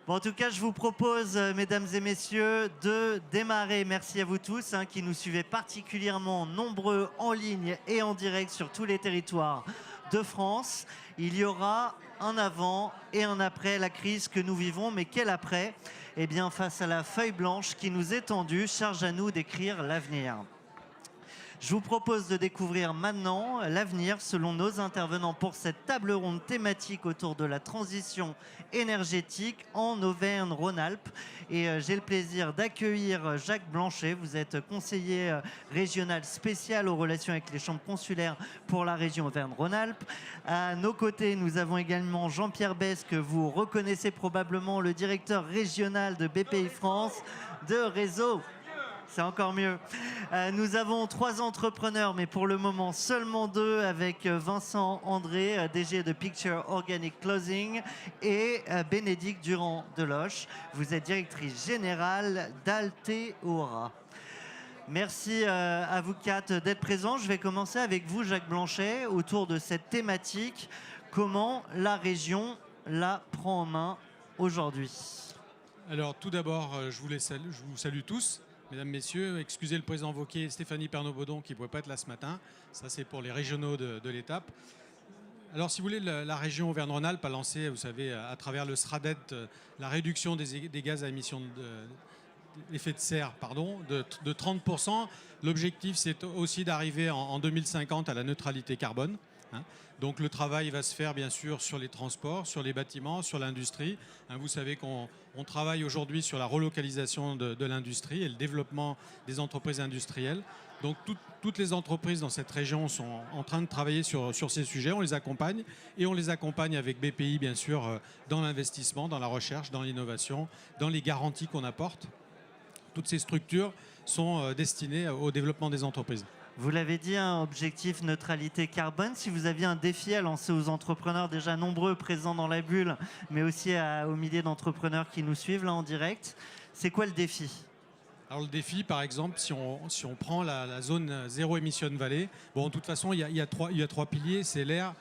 Bon, en tout cas, je vous propose, mesdames et messieurs, de démarrer. Merci à vous tous qui nous suivez particulièrement nombreux en ligne et en direct sur tous les territoires de France. Il y aura un avant et un après la crise que nous vivons. Mais quel après? Eh bien, face à la feuille blanche qui nous est tendue, charge à nous d'écrire l'avenir. Je vous propose de découvrir maintenant l'avenir selon nos intervenants pour cette table ronde thématique autour de la transition énergétique en Auvergne-Rhône-Alpes. Et j'ai le plaisir d'accueillir Jacques Blanchet. Vous êtes conseiller régional spécial aux relations avec les chambres consulaires pour la région Auvergne-Rhône-Alpes. À nos côtés, nous avons également Jean-Pierre Besse, que vous reconnaissez probablement, le directeur régional de BPI France de réseau. C'est encore mieux. Nous avons 3 entrepreneurs, mais pour le moment seulement 2, avec Vincent André, DG de Picture Organic Clothing, et Bénédicte Durand-Deloche. Vous êtes directrice générale d'Alteora. Merci à vous 4 d'être présents. Je vais commencer avec vous, Jacques Blanchet, autour de cette thématique. Comment la région la prend en main aujourd'hui? Alors tout d'abord, je vous salue tous. Mesdames, Messieurs, excusez le président Wauquiez, Stéphanie Pernot-Baudon qui ne pouvait pas être là ce matin. Ça, c'est pour les régionaux de l'étape. Alors, si vous voulez, la région Auvergne-Rhône-Alpes a lancé, vous savez, à travers le SRADET, la réduction des gaz à émissions d'effet de serre de 30%. L'objectif, c'est aussi d'arriver en 2050 à la neutralité carbone. Donc le travail va se faire bien sûr sur les transports, sur les bâtiments, sur l'industrie. Vous savez qu'on travaille aujourd'hui sur la relocalisation de l'industrie et le développement des entreprises industrielles. Donc toutes les entreprises dans cette région sont en train de travailler sur ces sujets. On les accompagne et on les accompagne avec BPI bien sûr dans l'investissement, dans la recherche, dans l'innovation, dans les garanties qu'on apporte. Toutes ces structures sont destinées au développement des entreprises. Vous l'avez dit, un objectif neutralité carbone. Si vous aviez un défi à lancer aux entrepreneurs déjà nombreux présents dans la bulle, mais aussi aux milliers d'entrepreneurs qui nous suivent là en direct, c'est quoi le défi? Alors le défi, par exemple, si on prend la zone zéro émission vallée, bon, de toute façon, il y a 3 piliers, c'est l'air,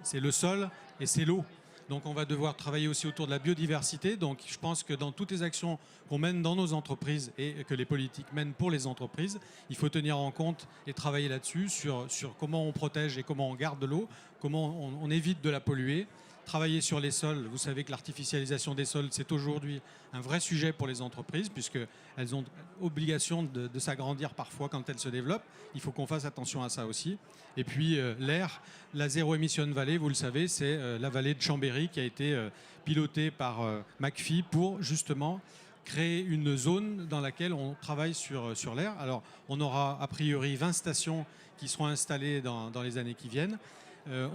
c'est le sol et c'est l'eau. Donc on va devoir travailler aussi autour de la biodiversité. Donc je pense que dans toutes les actions qu'on mène dans nos entreprises et que les politiques mènent pour les entreprises, il faut tenir en compte et travailler là-dessus, sur comment on protège et comment on garde de l'eau, comment on évite de la polluer. Travailler sur les sols, vous savez que l'artificialisation des sols, c'est aujourd'hui un vrai sujet pour les entreprises, puisqu'elles ont obligation de s'agrandir parfois quand elles se développent. Il faut qu'on fasse attention à ça aussi. Et puis l'air, la zéro émission vallée, vous le savez, c'est la vallée de Chambéry qui a été pilotée par McPhee pour justement créer une zone dans laquelle on travaille sur l'air. Alors on aura a priori 20 stations qui seront installées dans les années qui viennent.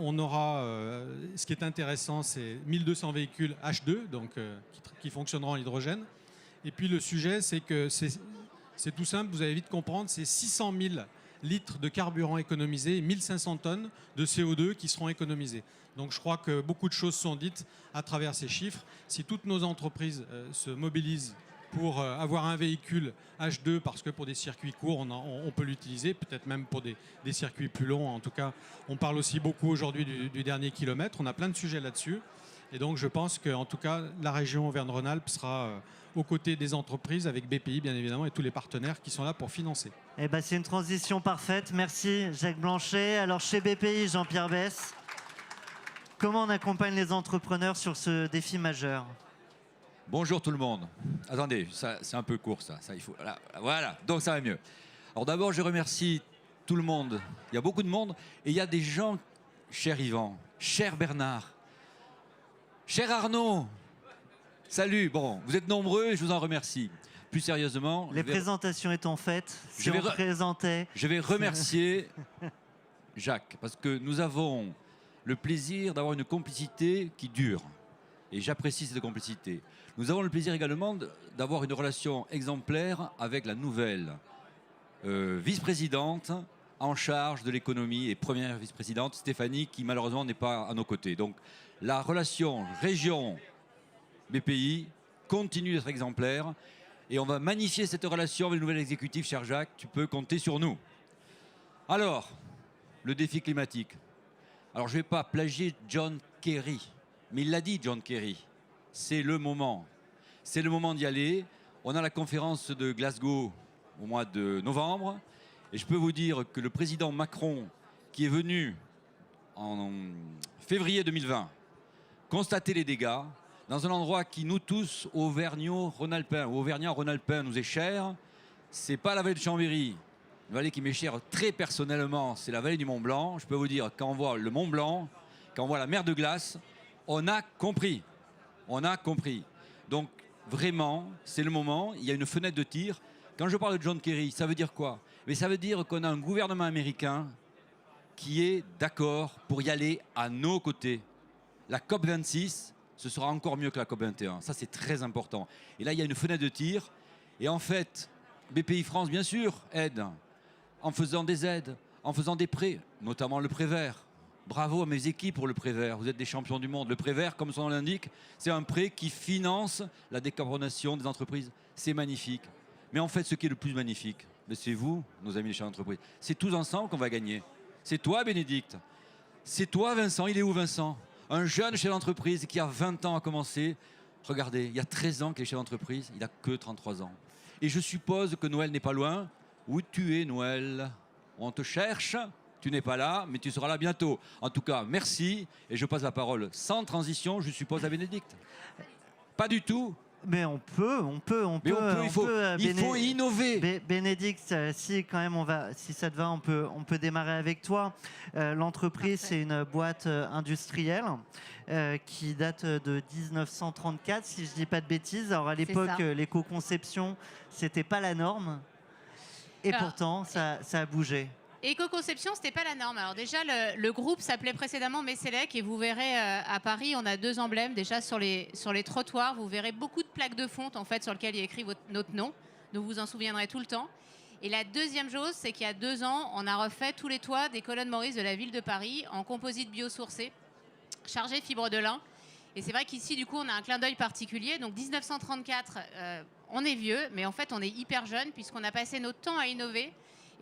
On aura, ce qui est intéressant, c'est 1200 véhicules H2, donc, qui fonctionneront en hydrogène. Et puis le sujet, c'est que c'est tout simple, vous allez vite comprendre, c'est 600 000 litres de carburant économisés et 1500 tonnes de CO2 qui seront économisées. Donc je crois que beaucoup de choses sont dites à travers ces chiffres. Si toutes nos entreprises se mobilisent pour avoir un véhicule H2, parce que pour des circuits courts, on peut l'utiliser, peut-être même pour des circuits plus longs. En tout cas, on parle aussi beaucoup aujourd'hui du dernier kilomètre. On a plein de sujets là-dessus. Et donc, je pense qu'en tout cas, la région Auvergne-Rhône-Alpes sera aux côtés des entreprises, avec BPI, bien évidemment, et tous les partenaires qui sont là pour financer. Eh ben, c'est une transition parfaite. Merci, Jacques Blanchet. Alors, chez BPI, Jean-Pierre Besse, comment on accompagne les entrepreneurs sur ce défi majeur? Bonjour tout le monde. Attendez, c'est un peu court ça il faut. Voilà, donc ça va mieux. Alors d'abord, je remercie tout le monde. Il y a beaucoup de monde et il y a des gens, cher Yvan, cher Bernard, cher Arnaud. Salut, bon, vous êtes nombreux et je vous en remercie. Plus sérieusement... Les présentations étant faites, si on présentait... Je vais remercier Jacques, parce que nous avons le plaisir d'avoir une complicité qui dure. Et j'apprécie cette complicité. Nous avons le plaisir également d'avoir une relation exemplaire avec la nouvelle vice-présidente en charge de l'économie et première vice-présidente, Stéphanie, qui malheureusement n'est pas à nos côtés. Donc la relation région-BPI continue d'être exemplaire et on va magnifier cette relation avec le nouvel exécutif, cher Jacques, tu peux compter sur nous. Alors, le défi climatique. Alors je ne vais pas plagier John Kerry, mais il l'a dit, John Kerry. C'est le moment. C'est le moment d'y aller. On a la conférence de Glasgow au mois de novembre. Et je peux vous dire que le président Macron, qui est venu en février 2020, constater les dégâts dans un endroit qui nous tous, Auvergnat-Rhône-Alpin, nous est cher. C'est pas la vallée de Chambéry, une vallée qui m'est chère très personnellement, c'est la vallée du Mont Blanc. Je peux vous dire, quand on voit le Mont Blanc, quand on voit la mer de glace, on a compris. On a compris. Donc vraiment, c'est le moment, il y a une fenêtre de tir. Quand je parle de John Kerry, ça veut dire quoi? Mais ça veut dire qu'on a un gouvernement américain qui est d'accord pour y aller à nos côtés. La COP26, ce sera encore mieux que la COP21. Ça, c'est très important. Et là, il y a une fenêtre de tir. Et en fait, BPI France, bien sûr, aide en faisant des aides, en faisant des prêts, notamment le prêt vert. Bravo à mes équipes pour le prêt vert. Vous êtes des champions du monde. Le prêt vert, comme son nom l'indique, c'est un prêt qui finance la décarbonation des entreprises. C'est magnifique. Mais en fait, ce qui est le plus magnifique, c'est vous, nos amis les chefs d'entreprise. C'est tous ensemble qu'on va gagner. C'est toi, Bénédicte. C'est toi, Vincent. Il est où, Vincent? Un jeune chef d'entreprise qui a 20 ans à commencer. Regardez, il y a 13 ans qu'il est chef d'entreprise, il n'a que 33 ans. Et je suppose que Noël n'est pas loin. Où tu es, Noël? On te cherche, tu n'es pas là, mais tu seras là bientôt. En tout cas, merci. Et je passe la parole sans transition, je suppose, à Bénédicte. Pas du tout. Mais on peut, il faut innover. Bénédicte, si quand même si ça te va, on peut démarrer avec toi. L'entreprise, c'est une boîte industrielle qui date de 1934, si je dis pas de bêtises. Alors à l'époque, l'éco-conception, c'était pas la norme, et pourtant ça a bougé. Éco-conception, c'était pas la norme. Alors déjà, le groupe s'appelait précédemment Messelec et vous verrez à Paris, on a 2 emblèmes déjà sur les trottoirs. Vous verrez beaucoup de plaques de fonte en fait sur lesquelles il y a écrit notre nom. Donc vous vous en souviendrez tout le temps. Et la deuxième chose, c'est qu'il y a 2 ans, on a refait tous les toits des colonnes Maurice de la ville de Paris en composite biosourcé, chargé fibre de lin. Et c'est vrai qu'ici, du coup, on a un clin d'œil particulier. Donc 1934, on est vieux, mais en fait, on est hyper jeune puisqu'on a passé notre temps à innover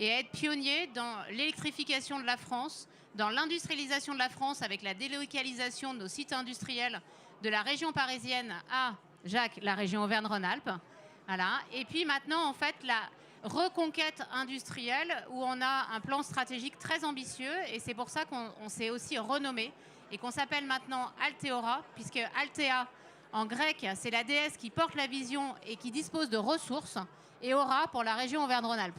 et à être pionnier dans l'électrification de la France, dans l'industrialisation de la France avec la délocalisation de nos sites industriels de la région parisienne à, Jacques, la région Auvergne-Rhône-Alpes. Voilà. Et puis maintenant, en fait, la reconquête industrielle où on a un plan stratégique très ambitieux et c'est pour ça qu'on s'est aussi renommé et qu'on s'appelle maintenant Altéora, puisque Altéa, en grec, c'est la déesse qui porte la vision et qui dispose de ressources, et Aura pour la région Auvergne-Rhône-Alpes.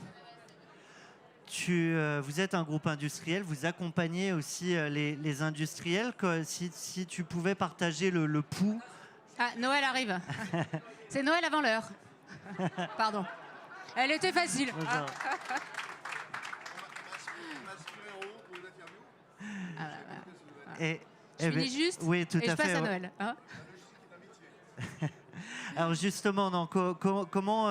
Vous êtes un groupe industriel, vous accompagnez aussi les industriels. Si tu pouvais partager le pouls. Ah, Noël arrive. C'est Noël avant l'heure. Pardon. Elle était facile. Je finis juste oui, tout et à je passe fait, à Noël. Hein. Alors justement, non, comment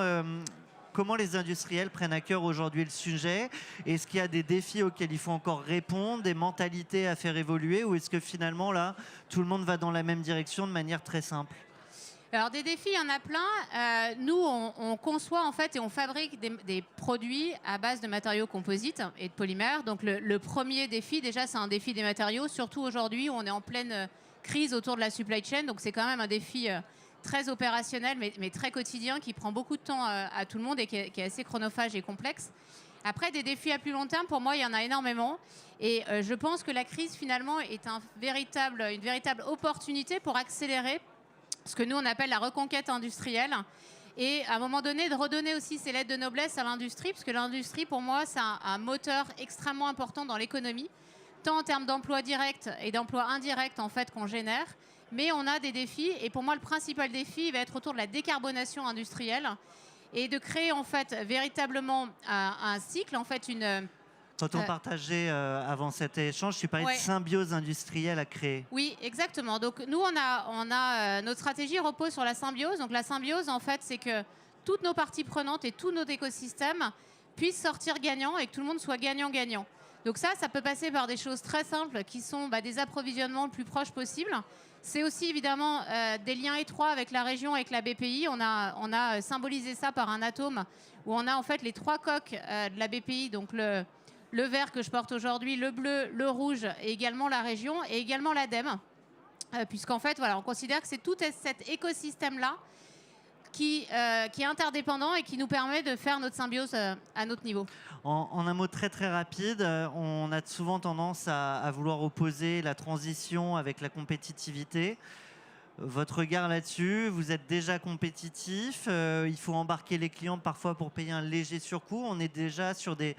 les industriels prennent à cœur aujourd'hui le sujet? Est-ce qu'il y a des défis auxquels il faut encore répondre, des mentalités à faire évoluer, ou est-ce que finalement, là, tout le monde va dans la même direction de manière très simple? Alors des défis, il y en a plein. Nous, on conçoit en fait et on fabrique des produits à base de matériaux composites et de polymères. Donc le premier défi, déjà, c'est un défi des matériaux. Surtout aujourd'hui, où on est en pleine crise autour de la supply chain. Donc c'est quand même un défi très opérationnel, mais très quotidien, qui prend beaucoup de temps à tout le monde et qui est assez chronophage et complexe. Après, des défis à plus long terme, pour moi, il y en a énormément. Et je pense que la crise, finalement, est une véritable opportunité pour accélérer ce que nous, on appelle la reconquête industrielle. Et à un moment donné, de redonner aussi ses lettres de noblesse à l'industrie, parce que l'industrie, pour moi, c'est un moteur extrêmement important dans l'économie, tant en termes d'emplois directs et d'emplois indirects, en fait, qu'on génère. Mais on a des défis. Et pour moi, le principal défi va être autour de la décarbonation industrielle et de créer, en fait, véritablement un cycle, en fait, Quand on partageait avant cet échange, tu parlais de symbiose industrielle à créer. Oui, exactement. Donc nous, notre stratégie repose sur la symbiose. Donc la symbiose, en fait, c'est que toutes nos parties prenantes et tous nos écosystèmes puissent sortir gagnants et que tout le monde soit gagnant-gagnant. Donc ça peut passer par des choses très simples qui sont des approvisionnements le plus proches possible. C'est aussi évidemment des liens étroits avec la région, avec la BPI. On a symbolisé ça par un atome où on a en fait les 3 coques de la BPI, donc le vert que je porte aujourd'hui, le bleu, le rouge et également la région et également l'ADEME. Puisqu'en fait, voilà, on considère que c'est tout cet écosystème-là qui est interdépendant et qui nous permet de faire notre symbiose à notre niveau. En un mot très très rapide, on a souvent tendance à vouloir opposer la transition avec la compétitivité. Votre regard là-dessus, vous êtes déjà compétitif, il faut embarquer les clients parfois pour payer un léger surcoût. On est déjà sur des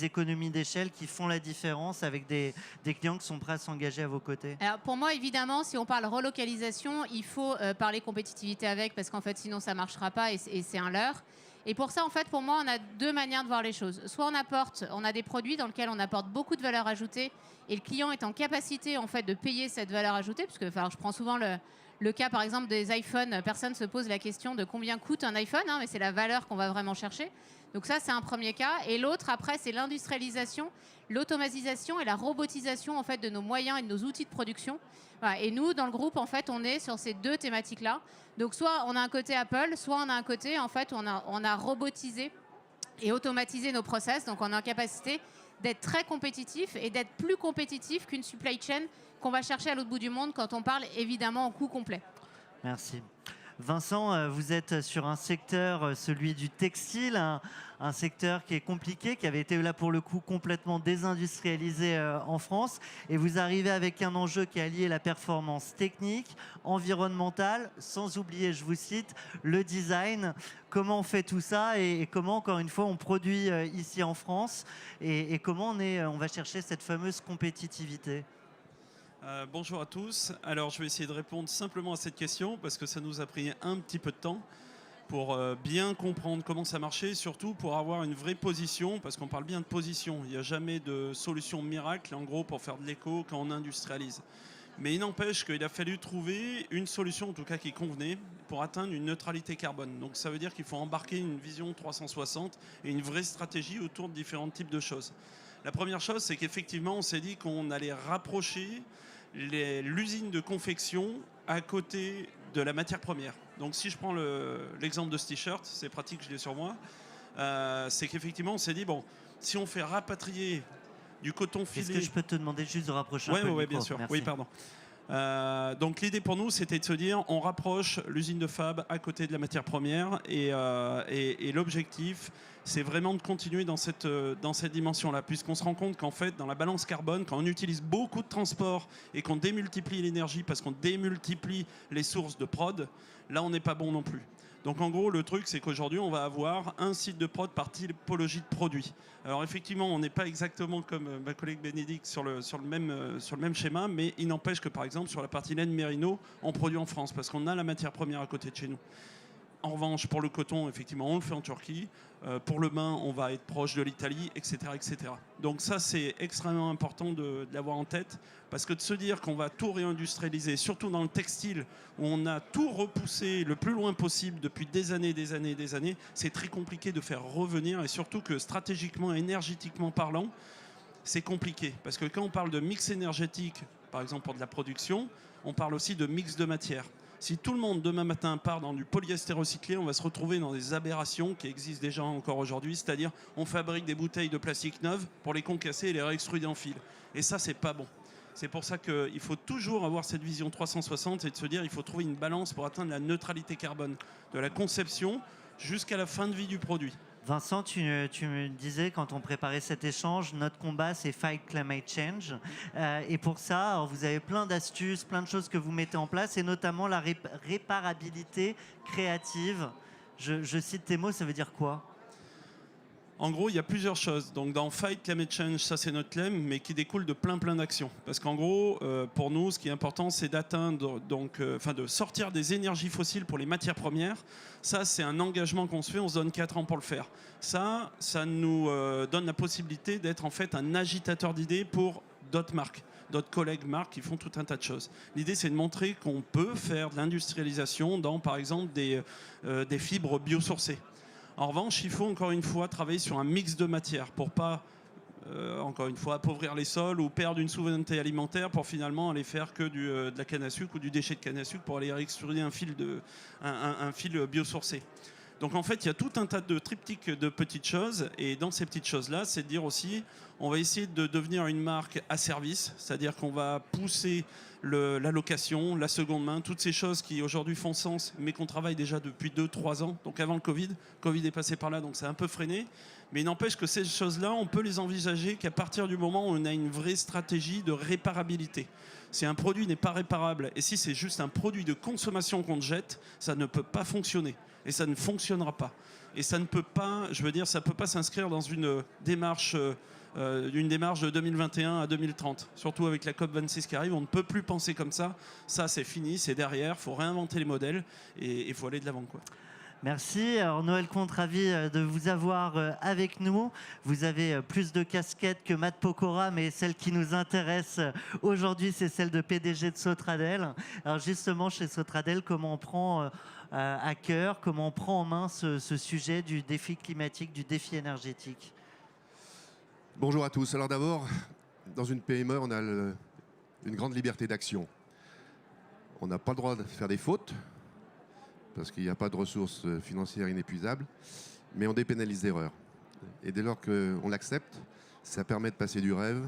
économies d'échelle qui font la différence avec des clients qui sont prêts à s'engager à vos côtés. Alors pour moi, évidemment, si on parle relocalisation, il faut parler compétitivité avec, parce qu'en fait, sinon ça ne marchera pas et c'est un leurre. Et pour ça, en fait, pour moi, on a deux manières de voir les choses. Soit on a des produits dans lesquels on apporte beaucoup de valeur ajoutée et le client est en capacité, en fait, de payer cette valeur ajoutée, parce que je prends souvent le cas, par exemple, des iPhones. Personne ne se pose la question de combien coûte un iPhone, mais c'est la valeur qu'on va vraiment chercher. Donc ça, c'est un premier cas. Et l'autre, après, c'est l'industrialisation, l'automatisation et la robotisation, en fait, de nos moyens et de nos outils de production. Voilà. Et nous, dans le groupe, en fait, on est sur ces deux thématiques-là. Donc soit on a un côté Apple, soit on a un côté, en fait, on a robotisé et automatisé nos process. Donc on est en capacité d'être très compétitif et d'être plus compétitif qu'une supply chain qu'on va chercher à l'autre bout du monde quand on parle évidemment en coût complet. Merci. Vincent, vous êtes sur un secteur, celui du textile, un secteur qui est compliqué, qui avait été là pour le coup complètement désindustrialisé en France. Et vous arrivez avec un enjeu qui est allié la performance technique, environnementale, sans oublier, je vous cite, le design. Comment on fait tout ça et comment, encore une fois, on produit ici en France et comment on va chercher cette fameuse compétitivité? Bonjour à tous. Alors, je vais essayer de répondre simplement à cette question parce que ça nous a pris un petit peu de temps pour bien comprendre comment ça marchait et surtout pour avoir une vraie position, parce qu'on parle bien de position. Il n'y a jamais de solution miracle, en gros, pour faire de l'éco quand on industrialise. Mais il n'empêche qu'il a fallu trouver une solution, en tout cas qui convenait, pour atteindre une neutralité carbone. Donc ça veut dire qu'il faut embarquer une vision 360 et une vraie stratégie autour de différents types de choses. La première chose, c'est qu'effectivement, on s'est dit qu'on allait rapprocher l'usine de confection à côté de la matière première. Donc si je prends l'exemple de ce t-shirt, c'est pratique, je l'ai sur moi, c'est qu'effectivement, on s'est dit, bon, si on fait rapatrier du coton filé... Est-ce que je peux te demander juste de rapprocher un peu le Oui, micro? bien sûr. Merci. Oui, pardon. Donc l'idée pour nous, c'était de se dire, on rapproche l'usine de fab à côté de la matière première et l'objectif, c'est vraiment de continuer dans cette dimension-là, puisqu'on se rend compte qu'en fait, dans la balance carbone, quand on utilise beaucoup de transport et qu'on démultiplie l'énergie parce qu'on démultiplie les sources de prod, là, on n'est pas bon non plus. Donc en gros, le truc, c'est qu'aujourd'hui, on va avoir un site de prod par typologie de produit. Alors effectivement, on n'est pas exactement comme ma collègue Bénédicte sur le même schéma, mais il n'empêche que par exemple, sur la partie laine mérino, on produit en France parce qu'on a la matière première à côté de chez nous. En revanche, pour le coton, effectivement, on le fait en Turquie. Pour le bain, on va être proche de l'Italie, etc., etc. Donc ça, c'est extrêmement important de l'avoir en tête, parce que de se dire qu'on va tout réindustrialiser, surtout dans le textile, où on a tout repoussé le plus loin possible depuis des années, c'est très compliqué de faire revenir, et surtout que stratégiquement, énergétiquement parlant, c'est compliqué. Parce que quand on parle de mix énergétique, par exemple pour de la production, on parle aussi de mix de matière. Si tout le monde demain matin part dans du polyester recyclé, on va se retrouver dans des aberrations qui existent déjà encore aujourd'hui, c'est-à-dire on fabrique des bouteilles de plastique neuves pour les concasser et les réextruder en fil. Et ça, c'est pas bon. C'est pour ça qu'il faut toujours avoir cette vision 360 et de se dire qu'il faut trouver une balance pour atteindre la neutralité carbone, de la conception jusqu'à la fin de vie du produit. Vincent, tu me disais quand on préparait cet échange, notre combat c'est Fight Climate Change. Et pour ça, alors, vous avez plein d'astuces, plein de choses que vous mettez en place, et notamment la réparabilité créative. Je cite tes mots, ça veut dire quoi? En gros, il y a plusieurs choses. Donc, dans Fight Climate Change, ça c'est notre thème, mais qui découle de plein d'actions. Parce qu'en gros, pour nous, ce qui est important, c'est d'atteindre, de sortir des énergies fossiles pour les matières premières. Ça, c'est un engagement qu'on se fait. On se donne 4 ans pour le faire. Ça nous donne la possibilité d'être en fait un agitateur d'idées pour d'autres marques, d'autres collègues marques qui font tout un tas de choses. L'idée, c'est de montrer qu'on peut faire de l'industrialisation dans, par exemple, des fibres biosourcées. En revanche, il faut encore une fois travailler sur un mix de matières pour pas, encore une fois, appauvrir les sols ou perdre une souveraineté alimentaire pour finalement aller faire que de la canne à sucre ou du déchet de canne à sucre pour aller extruder un fil biosourcé. Donc en fait, il y a tout un tas de triptyques de petites choses, et dans ces petites choses-là, c'est de dire aussi, on va essayer de devenir une marque à service, c'est-à-dire qu'on va pousser la location, la seconde main, toutes ces choses qui aujourd'hui font sens, mais qu'on travaille déjà depuis 2-3 ans, donc avant le Covid. Le Covid est passé par là, donc c'est un peu freiné. Mais il n'empêche que ces choses-là, on peut les envisager qu'à partir du moment où on a une vraie stratégie de réparabilité. Si un produit n'est pas réparable, et si c'est juste un produit de consommation qu'on jette, ça ne peut pas fonctionner. Et ça ne fonctionnera pas. Et ça ne peut pas, je veux dire, ça ne peut pas s'inscrire dans une démarche de 2021 à 2030. Surtout avec la COP26 qui arrive, on ne peut plus penser comme ça. Ça, c'est fini, c'est derrière. Il faut réinventer les modèles et il faut aller de l'avant, quoi. Merci. Alors Noël Comte, ravi de vous avoir avec nous. Vous avez plus de casquettes que Matt Pokora, mais celle qui nous intéresse aujourd'hui, c'est celle de PDG de Sotradel. Alors justement, chez Sotradel, comment on prend à cœur, comment on prend en main ce sujet du défi climatique, du défi énergétique? Bonjour à tous. Alors d'abord, dans une PME, on a une grande liberté d'action. On n'a pas le droit de faire des fautes, parce qu'il n'y a pas de ressources financières inépuisables, mais on dépénalise l'erreur. Et dès lors qu'on l'accepte, ça permet de passer du rêve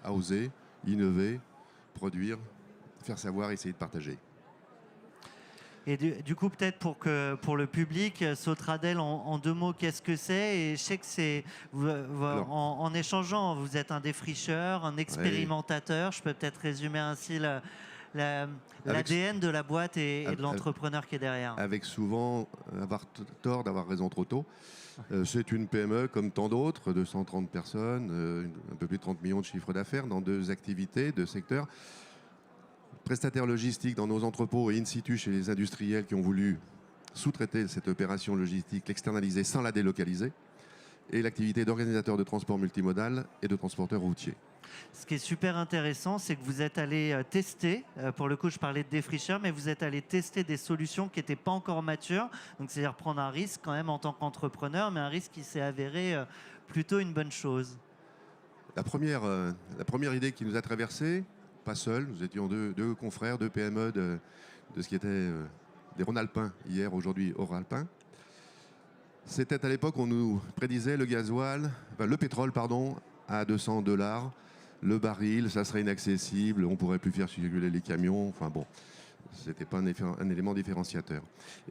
à oser, innover, produire, faire savoir, essayer de partager. Et du coup, peut-être pour le public, Sotradel, en 2 mots, qu'est-ce que c'est? Et je sais que c'est, en échangeant, vous êtes un défricheur, un expérimentateur. Oui. Je peux peut-être résumer ainsi l'ADN de la boîte et de l'entrepreneur qui est derrière. Avec souvent avoir tort d'avoir raison trop tôt. C'est une PME comme tant d'autres, 230 personnes, un peu plus de 30 millions de chiffres d'affaires dans 2 activités, 2 secteurs. Prestataire logistique dans nos entrepôts et in situ chez les industriels qui ont voulu sous-traiter cette opération logistique, l'externaliser sans la délocaliser, et l'activité d'organisateur de transport multimodal et de transporteur routier. Ce qui est super intéressant, c'est que vous êtes allé tester, pour le coup je parlais de défricheur, mais vous êtes allé tester des solutions qui n'étaient pas encore matures, donc c'est-à-dire prendre un risque quand même en tant qu'entrepreneur, mais un risque qui s'est avéré plutôt une bonne chose. La première idée qui nous a traversé, pas seul, nous étions deux confrères, 2 PME de ce qui était des Rhône-Alpins hier, aujourd'hui Oralpins. C'était à l'époque, on nous prédisait le pétrole, à $200. Le baril, ça serait inaccessible, on ne pourrait plus faire circuler les camions. Enfin bon, ce n'était pas un élément différenciateur.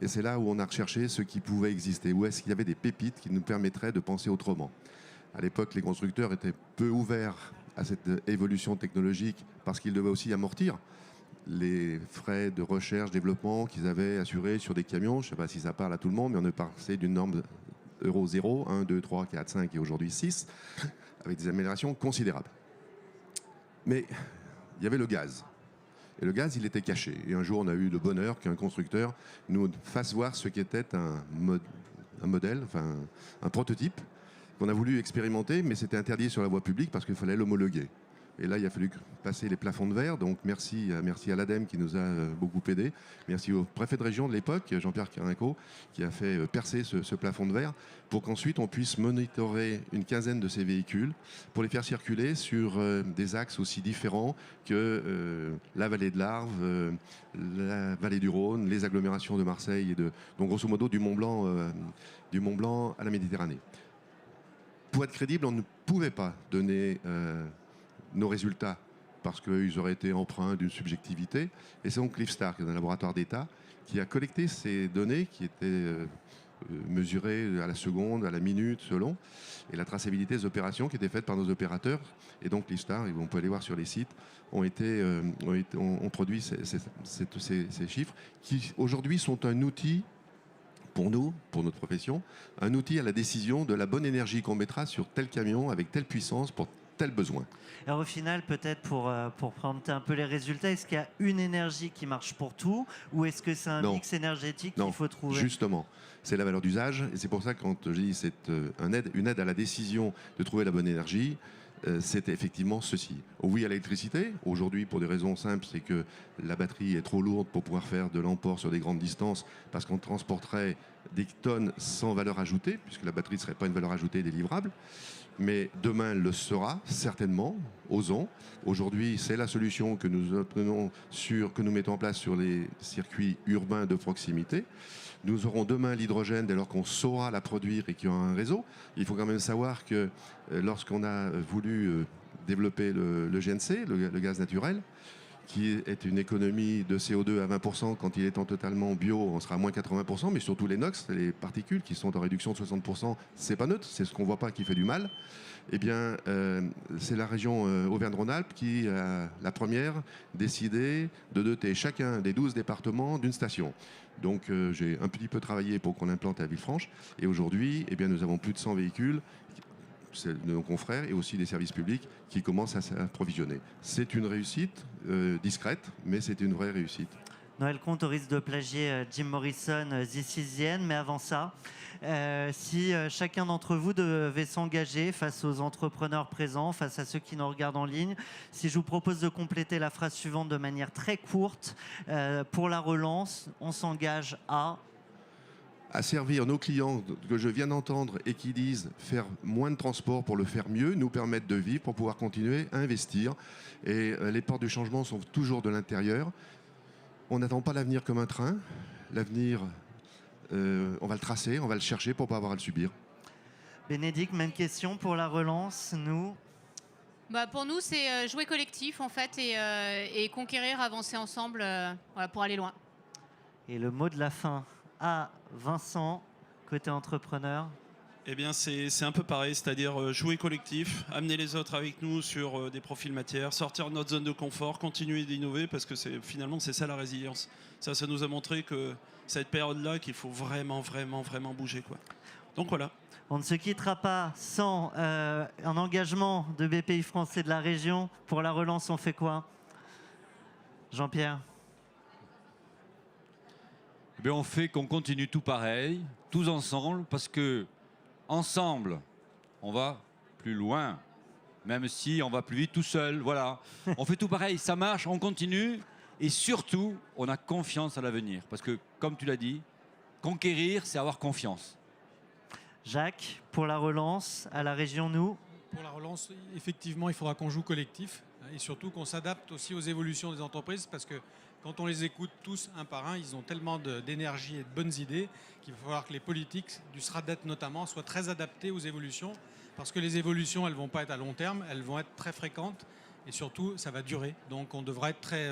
Et c'est là où on a recherché ce qui pouvait exister. Où est-ce qu'il y avait des pépites qui nous permettraient de penser autrement. À l'époque, les constructeurs étaient peu ouverts à cette évolution technologique parce qu'ils devaient aussi amortir les frais de recherche, développement qu'ils avaient assurés sur des camions. Je ne sais pas si ça parle à tout le monde, mais on est passé d'une norme Euro 0, 1, 2, 3, 4, 5 et aujourd'hui 6, avec des améliorations considérables. Mais il y avait le gaz. Et le gaz, il était caché. Et un jour, on a eu le bonheur qu'un constructeur nous fasse voir ce qu'était un modèle, enfin un prototype, qu'on a voulu expérimenter, mais c'était interdit sur la voie publique parce qu'il fallait l'homologuer. Et là, il a fallu passer les plafonds de verre. Donc merci à l'ADEME qui nous a beaucoup aidés. Merci au préfet de région de l'époque, Jean-Pierre Carinco, qui a fait percer ce plafond de verre pour qu'ensuite on puisse monitorer une quinzaine de ces véhicules pour les faire circuler sur des axes aussi différents que la vallée de l'Arve, la vallée du Rhône, les agglomérations de Marseille donc grosso modo du Mont Blanc à la Méditerranée. Pour être crédible, on ne pouvait pas donner nos résultats parce qu'ils auraient été empreints d'une subjectivité. Et c'est donc Cliffstar, qui est un laboratoire d'État, qui a collecté ces données qui étaient mesurées à la seconde, à la minute, selon, et la traçabilité des opérations qui étaient faites par nos opérateurs. Et donc Cliffstar, et on peut aller voir sur les sites, ont produit ces chiffres qui aujourd'hui sont un outil pour nous, pour notre profession, un outil à la décision de la bonne énergie qu'on mettra sur tel camion avec telle puissance pour tel besoin. Alors au final, peut-être pour prendre un peu les résultats, est-ce qu'il y a une énergie qui marche pour tout ou est-ce que c'est un mix énergétique qu'il faut trouver? Justement, c'est la valeur d'usage et c'est pour ça que quand je dis c'est une aide à la décision de trouver la bonne énergie, c'est effectivement ceci. Oui à l'électricité, aujourd'hui pour des raisons simples, c'est que la batterie est trop lourde pour pouvoir faire de l'emport sur des grandes distances parce qu'on transporterait des tonnes sans valeur ajoutée, puisque la batterie ne serait pas une valeur ajoutée délivrable. Mais demain, elle le sera, certainement, osons. Aujourd'hui, c'est la solution que nous obtenons que nous mettons en place sur les circuits urbains de proximité. Nous aurons demain l'hydrogène dès lors qu'on saura la produire et qu'il y aura un réseau. Il faut quand même savoir que lorsqu'on a voulu développer le GNC, le gaz naturel, qui est une économie de CO2 à 20%. Quand il est en totalement bio, on sera à moins 80%, mais surtout les NOx, les particules qui sont en réduction de 60%, c'est pas neutre, c'est ce qu'on ne voit pas qui fait du mal. Eh bien, c'est la région Auvergne-Rhône-Alpes qui a la première décidé de doter chacun des 12 départements d'une station. Donc j'ai un petit peu travaillé pour qu'on l'implante à Villefranche. Et aujourd'hui, eh bien, nous avons plus de 100 véhicules de nos confrères et aussi des services publics qui commencent à s'approvisionner. C'est une réussite discrète, mais c'est une vraie réussite. Noël Comte, au risque de plagier Jim Morrison, This is the end, mais avant ça, si chacun d'entre vous devait s'engager face aux entrepreneurs présents, face à ceux qui nous regardent en ligne, si je vous propose de compléter la phrase suivante de manière très courte, pour la relance, on s'engage à servir nos clients que je viens d'entendre et qui disent faire moins de transport pour le faire mieux, nous permettre de vivre pour pouvoir continuer à investir. Et les portes du changement sont toujours de l'intérieur. On n'attend pas l'avenir comme un train. L'avenir, on va le tracer, on va le chercher pour ne pas avoir à le subir. Bénédicte, même question pour la relance, nous. Pour nous, c'est jouer collectif en fait et conquérir, avancer ensemble voilà, pour aller loin. Et le mot de la fin à Vincent, côté entrepreneur. Eh bien, c'est un peu pareil, c'est-à-dire jouer collectif, amener les autres avec nous sur des profils matières, sortir de notre zone de confort, continuer d'innover, parce que finalement, c'est ça la résilience. Ça nous a montré que cette période-là, qu'il faut vraiment bouger, quoi. Donc voilà. On ne se quittera pas sans un engagement de BPI France et de la région. Pour la relance, on fait quoi? Jean-Pierre? Eh bien, on fait qu'on continue tout pareil, tous ensemble, parce que ensemble, on va plus loin, même si on va plus vite tout seul. Voilà, on fait tout pareil, ça marche, on continue, et surtout, on a confiance à l'avenir, parce que, comme tu l'as dit, conquérir, c'est avoir confiance. Jacques, pour la relance, à la région, nous? Pour la relance, effectivement, il faudra qu'on joue collectif et surtout qu'on s'adapte aussi aux évolutions des entreprises parce que quand on les écoute tous un par un, ils ont tellement d'énergie et de bonnes idées qu'il va falloir que les politiques, du SRADET notamment, soient très adaptés aux évolutions parce que les évolutions, elles ne vont pas être à long terme, elles vont être très fréquentes et surtout, ça va durer. Donc, on devra être très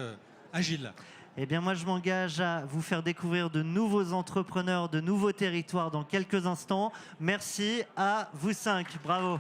agile. Eh bien, moi, je m'engage à vous faire découvrir de nouveaux entrepreneurs, de nouveaux territoires dans quelques instants. Merci à vous 5. Bravo.